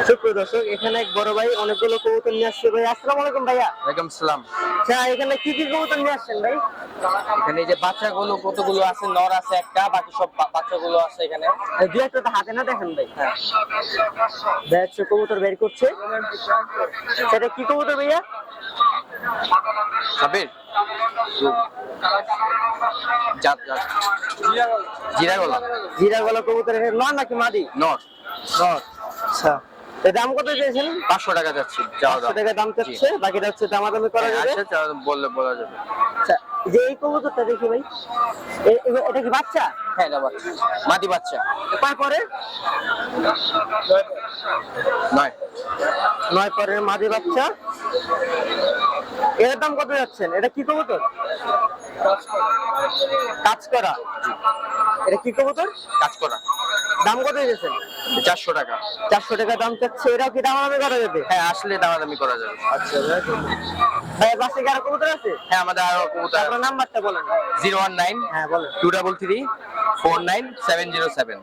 সুপ্রিয় দর্শক, এখানে এক বড় ভাই অনেকগুলো কবুতর নিয়ে আসছে। ভাই আসসালামু আলাইকুম ভাইয়া। ওয়ালাইকুম সালাম। আচ্ছা, এখানে কি কি কবুতর নিয়ে আসছেন ভাই? এখানে এই যে বাচ্চাগুলো কতগুলো আছে, নর আছে একটা, বাকি সব বাচ্চাগুলো আছে এখানে। দুই একটা তো হাতে না দেখেন ভাই। দেখছো কবুতর বের করছে। সেটা কি কবুতর ভাইয়া? সাবির জাত জাত জিরা গলা জিরা গলা কবুতর। এটা নর নাকি মাদি? নর। নর। আচ্ছা, এর দাম কত চেয়েছেন? 500 টাকা যাচ্ছে, যাও 500 টাকা দাম চাচ্ছে, বাকিটা হচ্ছে দামাদামি করা যাবে। আচ্ছা, বললে বলা যাবে। আচ্ছা, যে এই কবুতরটা দেখি ভাই, এটা কি বাচ্চা? হ্যাঁ, এটা বাচ্চা, মাদি বাচ্চা। কয় পরে? 9। 9 পরের মাদি বাচ্চা। এর দাম কত যাচ্ছেন? এটা কি কবুতর? কাজ করা। এটা কি কবুতর? কাজ করা। দাম কত দিয়েছেন? 400 টাকা। 400 টাকা দাম চাচ্ছে। এটাও কি দামাদামি করা যাবে? হ্যাঁ, আসলে দামাদামি করা যাবে। আচ্ছা ভাই, বাসে কি আরো কবুতর আছে? হ্যাঁ, আমাদের আরো কবুতর। আপনার নাম্বারটা বলেন। 019 হ্যাঁ বলেন। 233 49707।